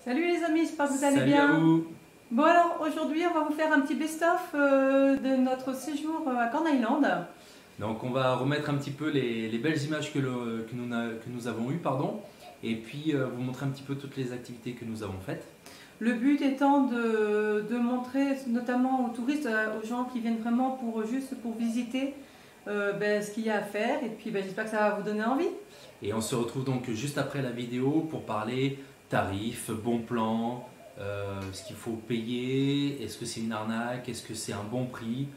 Salut les amis, j'espère que vous allez Salut bien. à vous. Bon alors aujourd'hui on va vous faire un petit best-of de notre séjour à Corn Island. Donc on va remettre un petit peu les belles images que nous avons eues, pardon, et puis vous montrer un petit peu toutes les activités que nous avons faites. Le but étant de montrer notamment aux touristes, aux gens qui viennent vraiment juste pour visiter ce qu'il y a à faire, et puis j'espère que ça va vous donner envie. Et on se retrouve donc juste après la vidéo pour parler tarifs, bons plans, ce qu'il faut payer, est-ce que c'est une arnaque, est-ce que c'est un bon prix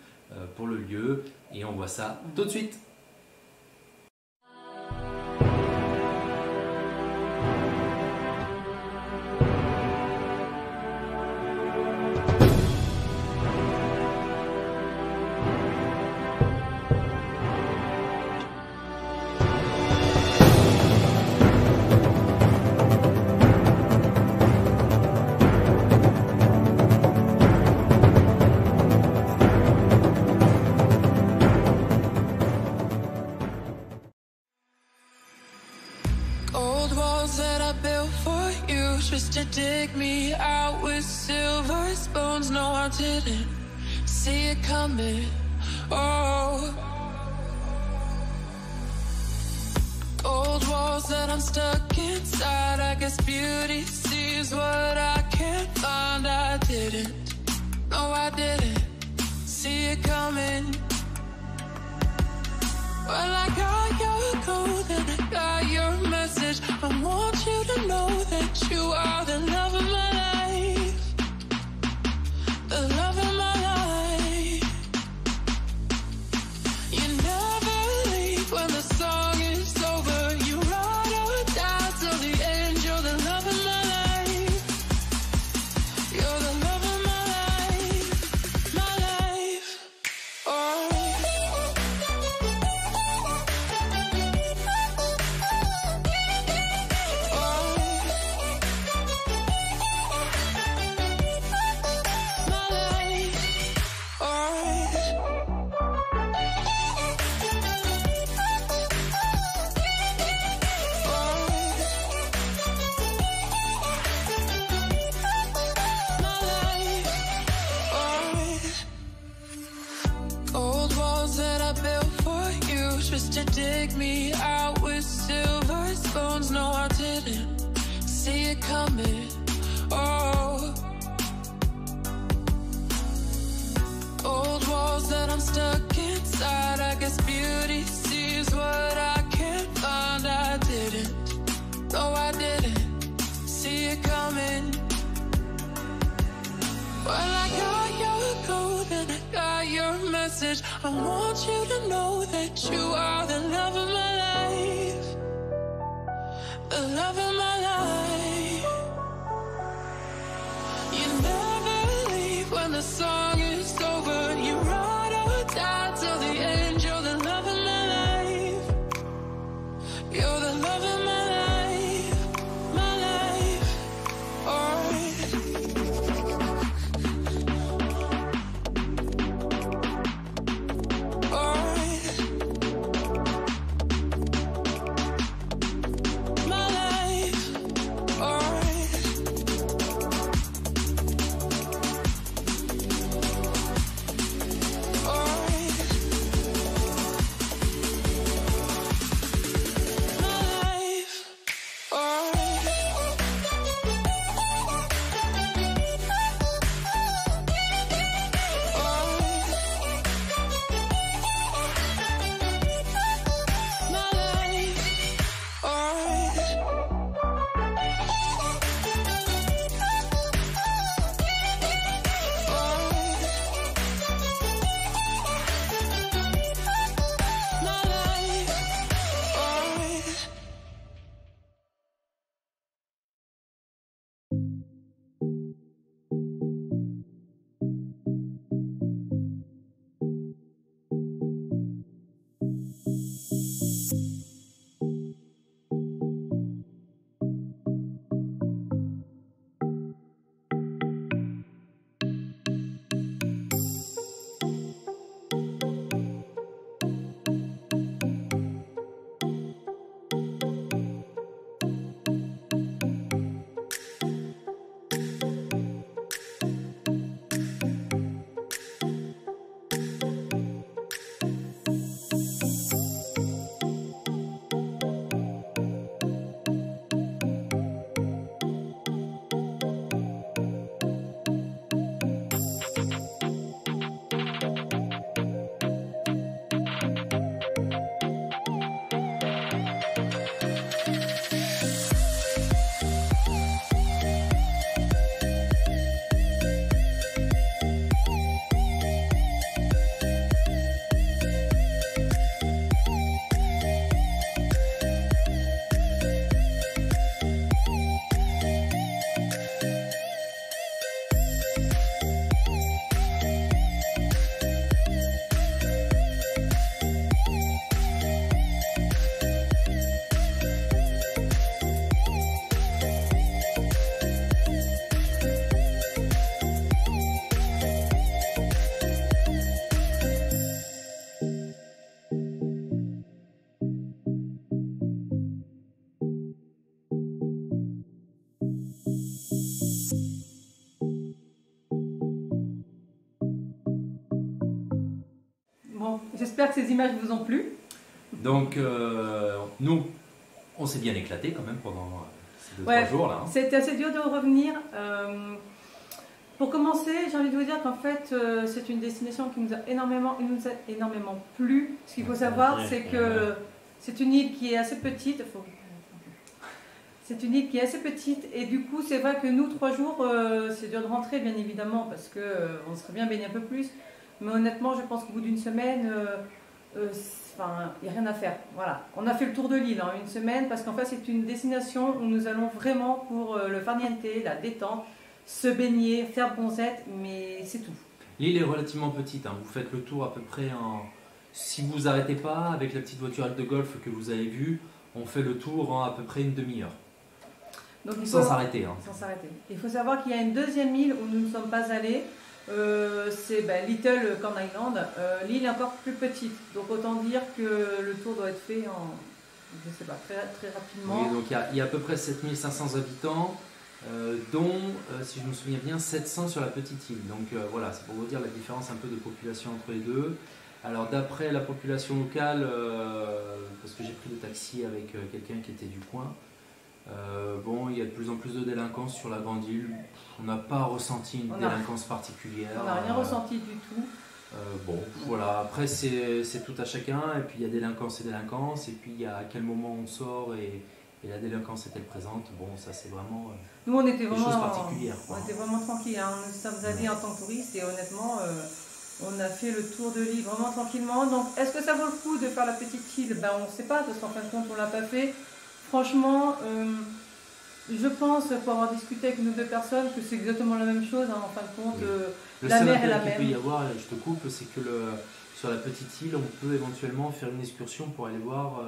pour le lieu, et on voit ça tout de suite. Old walls that I built for you, just to dig me out with silver spoons. No, I didn't see it coming. Oh, old walls that I'm stuck inside. I guess beauty sees what I can't find. I didn't, no, I didn't see it coming. Well, I got your code and I got your message. I want you to know that you are the love of my life, the love of my life. You never leave when the song is over. You ride or die till the end. You're the love of my life. You're the love of my life, my life. Oh. Old walls that I built for you, just to dig me out with silver spoons. No, I didn't see it coming. Oh, old walls that I'm stuck inside. I guess beauty sees what I can't find. I didn't, no, I didn't see it coming. Well, I got your code and I got your message. I want you to know that you are the love of my life, the love of my life. You never leave when the song is over. You ride or die till the end. You're the love of my life. You're the love of my life, my life. Oh. j'espère que ces images vous ont plu. Donc, nous, on s'est bien éclaté quand même pendant ces 2-3 jours là. Hein. C'était assez dur de revenir. Pour commencer, j'ai envie de vous dire qu'en fait, c'est une destination qui nous a énormément plu. Ce qu'il faut savoir, c'est que c'est une île qui est assez petite. C'est une île qui est assez petite et du coup, c'est vrai que nous, 3 jours, c'est dur de rentrer, bien évidemment, parce qu'on serait bien baigné un peu plus. Mais honnêtement, je pense qu'au bout d'une semaine, il n'y a rien à faire. Voilà. On a fait le tour de l'île en une semaine parce qu'en fait, c'est une destination où nous allons vraiment pour le farniente, la détente, se baigner, faire bronzette, mais c'est tout. L'île est relativement petite, hein. Vous faites le tour à peu près en... Si vous arrêtez pas, avec la petite voiturette de golf que vous avez vue, on fait le tour en à peu près une demi-heure. Sans s'arrêter. Hein. Sans s'arrêter. Il faut savoir qu'il y a une deuxième île où nous ne sommes pas allés, c'est Little Corn Island. L'île est encore plus petite, donc autant dire que le tour doit être fait en, je sais pas, très, très rapidement. Oui, donc il y a à peu près 7500 habitants. Dont, si je me souviens bien, 700 sur la petite île. Donc voilà, c'est pour vous dire la différence un peu de population entre les deux. Alors d'après la population locale, parce que j'ai pris le taxi avec quelqu'un qui était du coin, bon, il y a de plus en plus de délinquance sur la grande île. On n'a pas ressenti une délinquance particulière. On n'a rien ressenti du tout. Bon, voilà, après c'est tout à chacun, et puis il y a délinquance et délinquance, et puis il y a à quel moment on sort et la délinquance est-elle présente. Bon, ça c'est vraiment nous, on était vraiment, des choses particulières. On était vraiment tranquille, hein. Nous sommes allés en tant que touristes et honnêtement, on a fait le tour de l'île vraiment tranquillement. Donc, est-ce que ça vaut le coup de faire la petite île? Ben, on ne sait pas, parce qu'en fin de compte, on ne l'a pas fait. Franchement, je pense, pour avoir discuté avec une ou deux personnes, que c'est exactement la même chose, hein, en fin de compte. Oui. La mer est la même. Le seul qu'il peut y même. avoir, je te coupe, c'est que sur la petite île, on peut éventuellement faire une excursion pour aller voir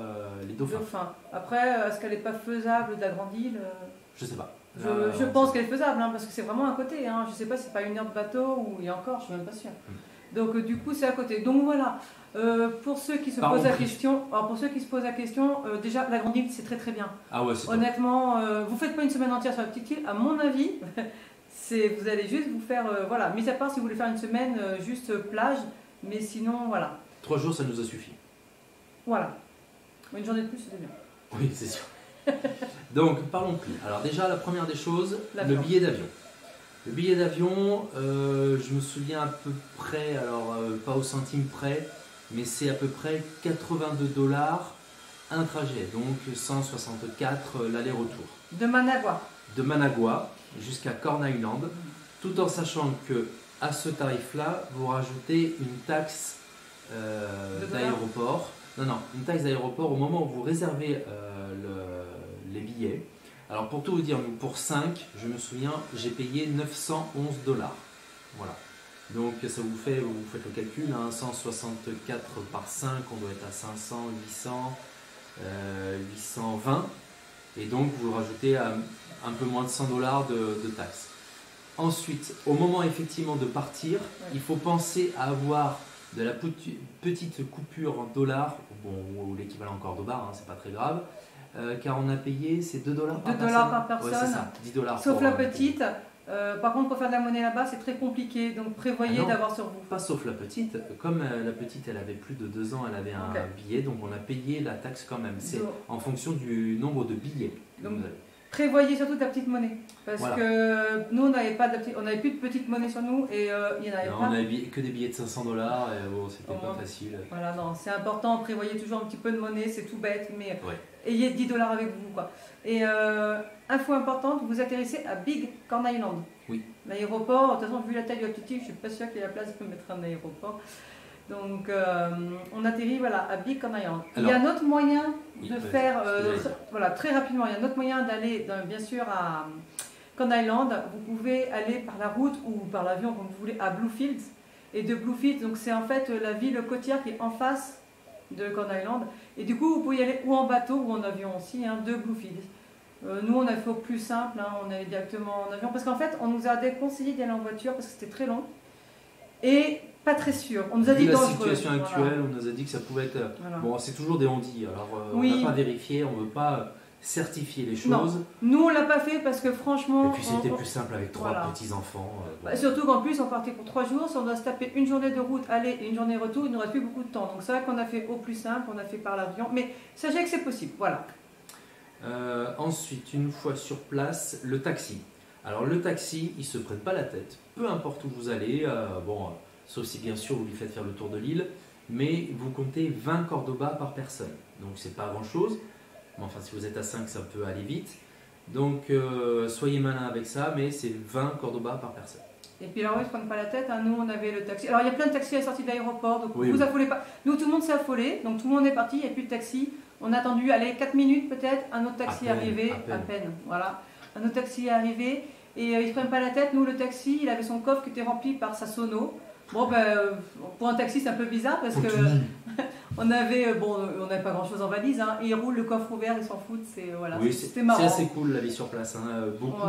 les dauphins. Après, est-ce qu'elle n'est pas faisable de la grande île? Je sais pas. Je pense qu'elle est faisable, hein, parce que c'est vraiment à côté. Hein. Je ne sais pas si c'est pas 1 heure de bateau ou il y a encore, je ne suis même pas sûre. Donc du coup, c'est à côté. Donc voilà. Pour ceux qui se posent la question, déjà la grande île, c'est très très bien. Ah ouais, c'est honnêtement, vous faites pas une semaine entière sur la petite île. À mon avis, vous allez juste vous faire, voilà. Mis à part si vous voulez faire une semaine juste plage, mais sinon voilà. 3 jours, ça nous a suffi. Voilà. Une journée de plus, c'est bien. Oui, c'est sûr. Donc, parlons prix. Alors déjà, la première des choses, le billet d'avion. Le billet d'avion, je me souviens à peu près, alors pas au centime près, mais c'est à peu près 82$ un trajet, donc 164 l'aller-retour. De Managua. De Managua jusqu'à Corn Island, tout en sachant que à ce tarif-là, vous rajoutez une taxe d'aéroport. Non, une taxe d'aéroport au moment où vous réservez les billets. Alors pour tout vous dire, pour 5, je me souviens, j'ai payé 911$. Voilà. Donc ça vous faites le calcul, hein, 164 par 5, on doit être à 500, 800, 820. Et donc vous rajoutez un peu moins de 100$ de taxes. Ensuite, au moment effectivement de partir, il faut penser à avoir de la petite coupure en dollars, bon, ou l'équivalent encore de bar, hein, c'est pas très grave, car on a payé, c'est 2$ par personne. 2$ par personne, ouais, c'est ça, 10$. Sauf la petite. Par contre, pour faire de la monnaie là-bas, c'est très compliqué, donc prévoyez d'avoir sur vous. Pas sauf la petite, comme la petite elle avait plus de 2 ans, elle avait un billet, donc on a payé la taxe quand même. C'est en fonction du nombre de billets que vous avez. Prévoyez surtout de la petite monnaie, parce que nous on n'avait plus de petite monnaie sur nous et il y en avait pas. On n'avait que des billets de 500$, et bon, c'était pas facile. Voilà, non, c'est important, prévoyez toujours un petit peu de monnaie, c'est tout bête, mais ayez 10$ avec vous, quoi. Et info importante, vous atterrissez à Big Corn Island. Oui. L'aéroport, de toute façon, vu la taille de la petite île, je suis pas sûre qu'il y ait la place de mettre un aéroport. Donc, on atterrit à Big Corn Island. Alors, il y a un autre moyen de faire, très rapidement, il y a un autre moyen d'aller, bien sûr, à Corn Island. Vous pouvez aller par la route ou par l'avion, comme vous voulez, à Bluefields. Et de Bluefields, donc c'est en fait la ville côtière qui est en face de Corn Island. Et du coup, vous pouvez y aller ou en bateau ou en avion aussi, hein, de Bluefields. Nous, on a fait au plus simple, hein, on allait directement en avion. Parce qu'en fait, on nous a déconseillé d'y aller en voiture parce que c'était très long. Et pas très sûr. On nous a dit la dangereux. Situation actuelle, on nous a dit que ça pouvait être... Bon, c'est toujours des on-dit. Alors, on n'a pas vérifié, on ne veut pas certifier les choses. Non, nous on l'a pas fait parce que franchement... Et puis c'était plus simple avec 3 petits-enfants. Bon. Surtout qu'en plus on partait pour 3 jours, si on doit se taper une journée de route, aller et une journée retour, il ne nous reste plus beaucoup de temps. Donc c'est vrai qu'on a fait au plus simple, on a fait par l'avion, mais sachez que c'est possible, voilà. Ensuite, une fois sur place, le taxi. Alors le taxi, il ne se prête pas la tête, peu importe où vous allez, sauf si bien sûr vous lui faites faire le tour de l'île, mais vous comptez 20 Cordoba par personne, donc c'est pas grand chose, mais enfin si vous êtes à 5 ça peut aller vite, donc soyez malin avec ça, mais c'est 20 Cordoba par personne. Et puis alors, ils ne se prennent pas la tête, hein. Nous on avait le taxi. Alors il y a plein de taxis à la sortie de l'aéroport, donc oui, vous affolez pas. Nous tout le monde s'est affolé, donc tout le monde est parti, il n'y a plus de taxi. On a attendu, allez, 4 minutes peut-être, un autre taxi arrivé, à peine, voilà. Un autre taxi est arrivé, et ils ne se prennent pas la tête. Nous, le taxi, il avait son coffre qui était rempli par sa sono. Bon, pour un taxi, c'est un peu bizarre parce que on n'avait pas grand-chose en valise, hein. Et ils roulent le coffre ouvert, ils s'en foutent, voilà, oui, c'était marrant. C'est assez cool la vie sur place, hein. Beaucoup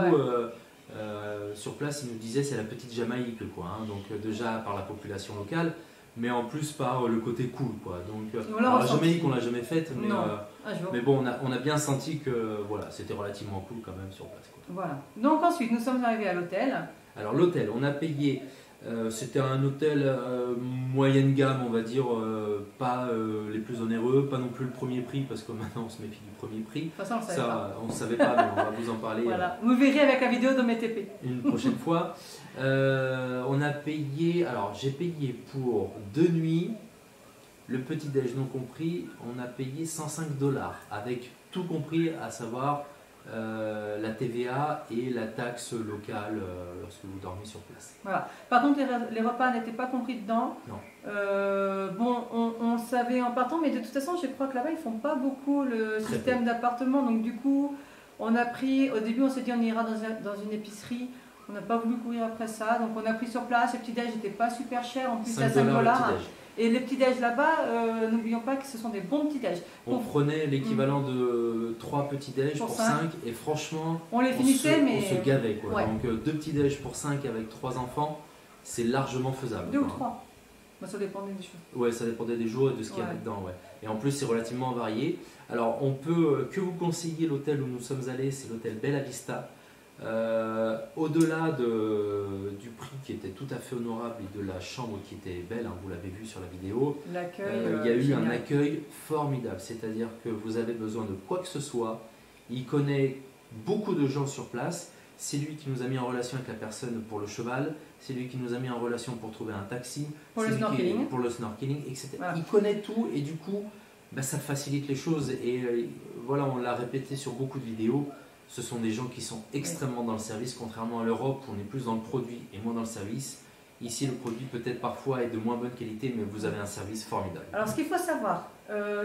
sur place, ils nous disaient c'est la petite Jamaïque, quoi, hein. Donc déjà par la population locale, mais en plus par le côté cool, quoi. Donc la Jamaïque, on l'a jamais faite, mais bon, on a bien senti que voilà, c'était relativement cool quand même sur place, quoi. Voilà. Donc ensuite, nous sommes arrivés à l'hôtel. Alors l'hôtel, on a payé. C'était un hôtel moyenne gamme, on va dire, pas les plus onéreux, pas non plus le premier prix, parce que maintenant on se méfie du premier prix. De toute façon, on ne savait pas, mais on va vous en parler. Voilà. Vous verrez avec la vidéo de mes TP. Une prochaine fois. On a payé, alors j'ai payé pour 2 nuits, le petit déj non compris, on a payé 105 $, avec tout compris, à savoir la TVA et la taxe locale lorsque vous dormez sur place. Voilà. Par contre, les repas n'étaient pas compris dedans. Non. On le savait en partant, mais de toute façon, je crois que là-bas, ils font pas beaucoup le système d'appartement. Donc du coup, on a pris, au début, on s'est dit on ira dans une épicerie. On n'a pas voulu courir après ça. Donc on a pris sur place. Le petit-déj n'était pas super cher. En plus, c'est à 5 $. Et les petits-déj là-bas, n'oublions pas que ce sont des bons petits-déj. On prenait l'équivalent de 3 petits-déj pour 5 et franchement, on les finissait, mais on se gavait, quoi. Ouais. Donc 2 petits-déj pour 5 avec 3 enfants, c'est largement faisable. 2 ou 3. Bah, ça dépendait des choses. Ouais, ça dépendait des jours et de ce qu'il y avait dedans. Ouais. Et en plus, c'est relativement varié. Alors, on peut que vous conseiller l'hôtel où nous sommes allés, c'est l'hôtel Bella Vista. Au-delà du prix qui était tout à fait honorable et de la chambre qui était belle, hein, vous l'avez vu sur la vidéo, il y a eu un accueil formidable, c'est-à-dire que vous avez besoin de quoi que ce soit, il connaît beaucoup de gens sur place, c'est lui qui nous a mis en relation avec la personne pour le cheval, c'est lui qui nous a mis en relation pour trouver un taxi, pour le snorkeling, etc. Voilà. Il connaît tout et du coup ça facilite les choses et voilà, on l'a répété sur beaucoup de vidéos. Ce sont des gens qui sont extrêmement dans le service, contrairement à l'Europe où on est plus dans le produit et moins dans le service. Ici, le produit peut-être parfois est de moins bonne qualité, mais vous avez un service formidable. Alors, ce qu'il faut savoir,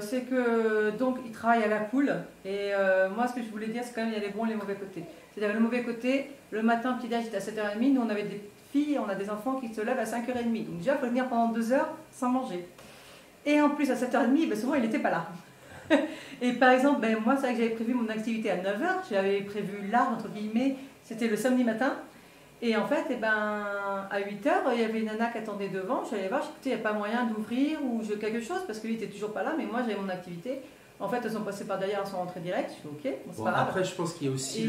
c'est que donc ils travaillent à la cool. Et moi, ce que je voulais dire, c'est quand même il y a les bons et les mauvais côtés. C'est-à-dire le mauvais côté, le matin, petit déj était à 7h30. Nous, on avait des filles, on a des enfants qui se lèvent à 5h30. Donc déjà, il faut venir pendant 2 heures sans manger. Et en plus, à 7h30, souvent, il n'était pas là. Et par exemple, moi, c'est vrai que j'avais prévu mon activité à 9h, j'avais prévu large, entre guillemets, c'était le samedi matin. Et en fait, à 8h, il y avait une nana qui attendait devant, je suis allée voir, écoutez, il n'y a pas moyen d'ouvrir ou quelque chose, parce que lui, il n'était toujours pas là, mais moi, j'avais mon activité. En fait, elles sont passées par derrière, elles sont rentrées direct, je suis ok, c'est pas grave. Après, je pense qu'il y a aussi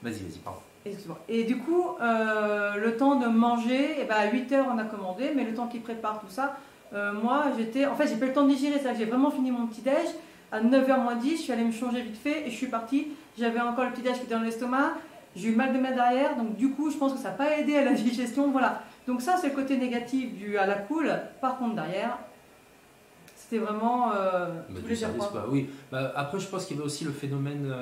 Vas-y, pardon. Excuse-moi. Et du coup, le temps de manger, à 8h, on a commandé, mais le temps qu'ils préparent tout ça, moi, j'ai pas eu le temps de digérer, c'est-à-dire que j'ai vraiment fini mon petit-déj. À 9h moins 10, je suis allée me changer vite fait et je suis partie. J'avais encore le petit-déj qui était dans l'estomac. J'ai eu mal de main derrière, donc du coup, je pense que ça n'a pas aidé à la digestion. Voilà. Donc ça, c'est le côté négatif à la cool. Par contre, derrière, c'était vraiment du service, quoi. Oui. Après, je pense qu'il y avait aussi le phénomène...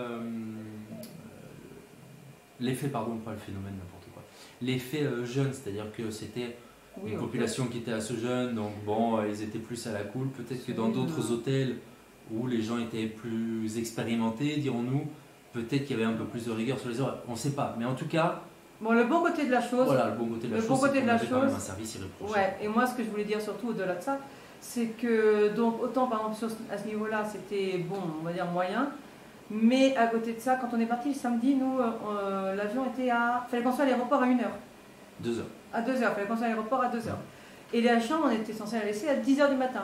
l'effet, pardon, pas le phénomène, n'importe quoi. L'effet jeune, c'est-à-dire que c'était... une population qui était assez jeune, donc ils étaient plus à la cool. Peut-être que dans d'autres hôtels où les gens étaient plus expérimentés, dirons-nous, peut-être qu'il y avait un peu plus de rigueur sur les horaires. On ne sait pas, mais en tout cas... Bon, le bon côté de la chose... Voilà, le bon côté de la chose, c'est qu'on avait quand même un service irréprochable. Ouais, et moi, ce que je voulais dire surtout au-delà de ça, c'est que, donc, autant par exemple à ce niveau-là, c'était bon, on va dire moyen, mais à côté de ça, quand on est parti le samedi, nous, l'avion était à... Il fallait qu'on soit à l'aéroport à 1h. 2h. À 2h, il fallait qu'on soit à l'aéroport à 2h. Et la chambre, on était censé la laisser à 10h du matin.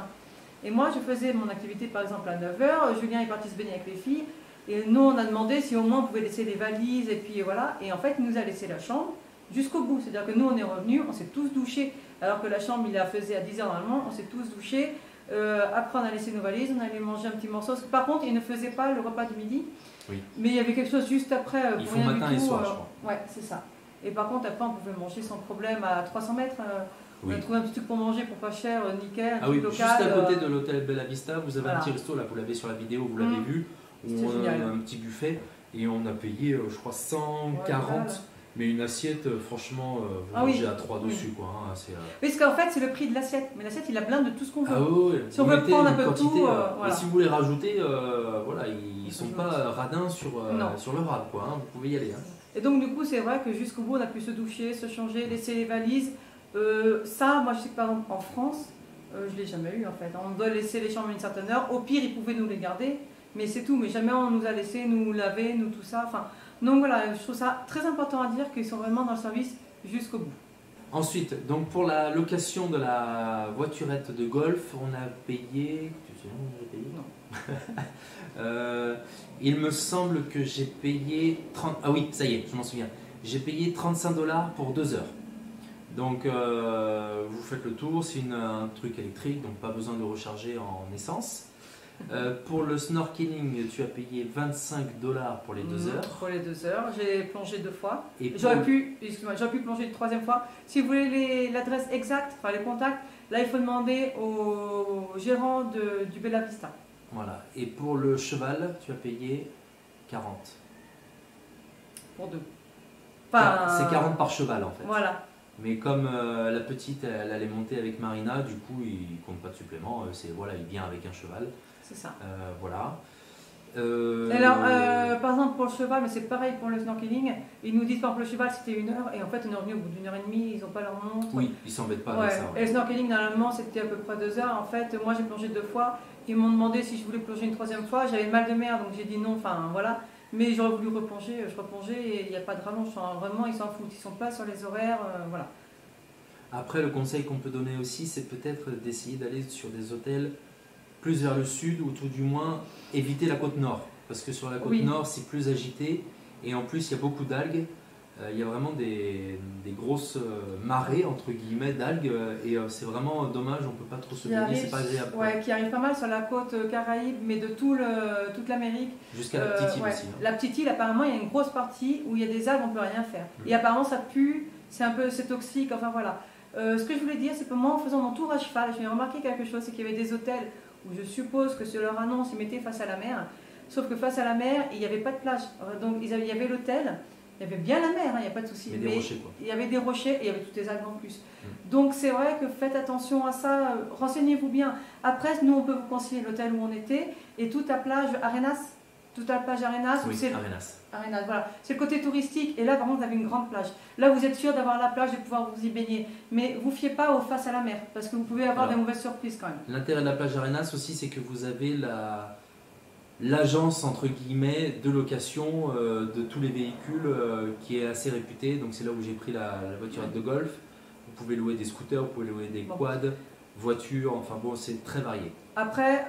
Et moi, je faisais mon activité par exemple à 9h, Julien est parti se baigner avec les filles. Et nous, on a demandé si au moins on pouvait laisser les valises, et puis voilà. Et en fait, il nous a laissé la chambre jusqu'au bout. C'est-à-dire que nous, on est revenus, on s'est tous douchés, alors que la chambre, il la faisait à 10h normalement, on s'est tous douchés. Après, on a laissé nos valises, on allait manger un petit morceau. Par contre, ils ne faisaient pas le repas du midi, oui. Mais il y avait quelque chose juste après. Ils font matin et soir, je crois. Ouais, c'est ça. Et par contre, après, on pouvait manger sans problème à 300 mètres. Oui. On a trouvé un petit truc pour manger pour pas cher, nickel. Ah oui, local, juste à côté de l'hôtel Bella Vista, vous avez voilà. un petit resto, là, vous l'avez sur la vidéo, vous l'avez vu, où on a un petit buffet et on a payé, je crois, 140. Ouais, mais une assiette, franchement, vous mangez à 3 dessus, quoi. Hein, parce qu'en fait, c'est le prix de l'assiette. Mais l'assiette, il a blinde de tout ce qu'on veut. Ah oui, si on veut prendre un peu de tout, voilà. Et si vous voulez rajouter, voilà, ils sont pas radins sur le rab, quoi. Hein, vous pouvez y aller. Hein. Et donc, du coup, c'est vrai que jusqu'au bout, on a pu se doucher, se changer, laisser les valises. Ça, moi, je sais que par exemple, en France, je ne l'ai jamais eu, en fait. On doit laisser les chambres à une certaine heure. Au pire, ils pouvaient nous les garder. Mais c'est tout. Mais jamais on nous a laissé nous laver, nous tout ça. Enfin, donc voilà, je trouve ça très important à dire qu'ils sont vraiment dans le service jusqu'au bout. Ensuite, donc pour la location de la voiturette de golf, on a payé... Tu sais, on a payé ? Non. Il me semble que j'ai payé 30... Ah oui, ça y est, je m'en souviens. J'ai payé 35$ pour 2 heures. Donc vous faites le tour, c'est un truc électrique, donc pas besoin de recharger en essence. Pour le snorkeling, tu as payé 25$ pour les 2 heures. Pour les 2 heures, j'ai plongé 2 fois. J'aurais pu plonger une 3e fois. Si vous voulez l'adresse exacte, enfin les contacts, là il faut demander au gérant du Bella Vista. Voilà. Et pour le cheval, tu as payé 40. Pour 2. Enfin, c'est 40 par cheval en fait. Voilà. Mais comme la petite, elle allait monter avec Marina, du coup, il ne compte pas de supplément. Voilà, il vient avec un cheval. C'est ça. Voilà. Alors, par exemple, pour le cheval, mais c'est pareil pour le snorkeling, ils nous disent par exemple le cheval c'était 1 heure, et en fait on est revenu au bout d'1 heure et demie, ils n'ont pas leur montre. Oui, ils s'embêtent pas avec ça. Ouais. Et le snorkeling, normalement, c'était à peu près 2 heures. En fait, moi j'ai plongé 2 fois, ils m'ont demandé si je voulais plonger une 3e fois, j'avais mal de mer, donc j'ai dit non, enfin voilà. Mais j'aurais voulu replonger, je replongeais et il n'y a pas de rallonge. Vraiment, ils s'en foutent, ils sont pas sur les horaires, voilà. Après, le conseil qu'on peut donner aussi, c'est peut-être d'essayer d'aller sur des hôtels plus vers le sud ou tout du moins éviter la côte nord. Parce que sur la côte nord, c'est plus agité et en plus, il y a beaucoup d'algues. Il y a vraiment des grosses marées, entre guillemets, d'algues et c'est vraiment dommage, on ne peut pas trop se baigner, c'est pas agréable. Ouais, qui arrive pas mal sur la côte Caraïbe, mais de toute l'Amérique. Jusqu'à la petite île aussi. Hein. La petite île, apparemment, il y a une grosse partie où il y a des algues, on ne peut rien faire. Et apparemment, ça pue, c'est toxique, enfin voilà. Ce que je voulais dire, c'est que moi, en faisant mon tour à cheval, j'ai remarqué quelque chose, c'est qu'il y avait des hôtels où je suppose que sur leur annonce, ils mettaient face à la mer, sauf que face à la mer, il n'y avait pas de plage. Donc, il y avait l'hôtel. Il y avait bien la mer, il n'y a pas de souci. Mais rochers, quoi. Il y avait des rochers et il y avait toutes les algues en plus. Donc c'est vrai que faites attention à ça, renseignez-vous bien. Après, nous, on peut vous conseiller l'hôtel où on était et toute la plage Arenas. Toute la plage Arenas. Oui, Arenas. Arenas, voilà. C'est le côté touristique et là, par contre, vous avez une grande plage. Là, vous êtes sûr d'avoir la plage et de pouvoir vous y baigner. Mais vous ne fiez pas aux face à la mer parce que vous pouvez avoir des mauvaises surprises quand même. L'intérêt de la plage Arenas aussi, c'est que vous avez l'agence entre guillemets de location de tous les véhicules qui est assez réputée, donc c'est là où j'ai pris la voiturette de golf. Vous pouvez louer des scooters, vous pouvez louer des quads, voitures, enfin bon, c'est très varié. Après,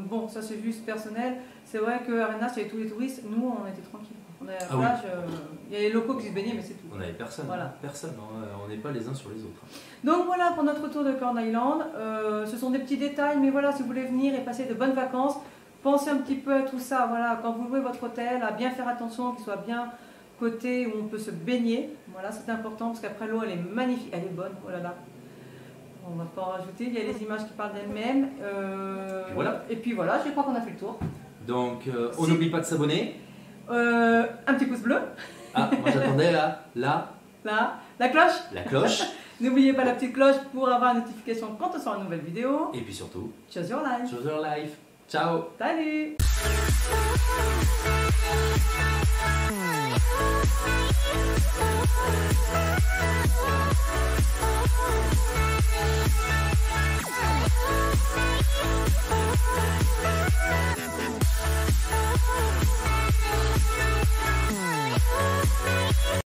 bon, ça c'est juste personnel, c'est vrai qu'à Arenas, il y avait tous les touristes, nous on était tranquilles. On avait la plage, il y a les locaux qui se baignaient, mais c'est tout. On n'avait personne, voilà. Personne, on n'est pas les uns sur les autres. Donc voilà pour notre tour de Corn Island, ce sont des petits détails, mais voilà, si vous voulez venir et passer de bonnes vacances, pensez un petit peu à tout ça, voilà, quand vous louez votre hôtel, à bien faire attention qu'il soit bien coté où on peut se baigner. Voilà, c'est important parce qu'après l'eau elle est magnifique, elle est bonne, oh là là. On va pas en rajouter, il y a les images qui parlent d'elles-mêmes. Voilà. Et puis voilà, je crois qu'on a fait le tour. Donc on n'oublie pas de s'abonner. Un petit pouce bleu. Ah, moi j'attendais la cloche. La cloche. N'oubliez pas la petite cloche pour avoir une notification quand on sort une nouvelle vidéo. Et puis surtout, choose your life. Choose your life. Ciao. Salut.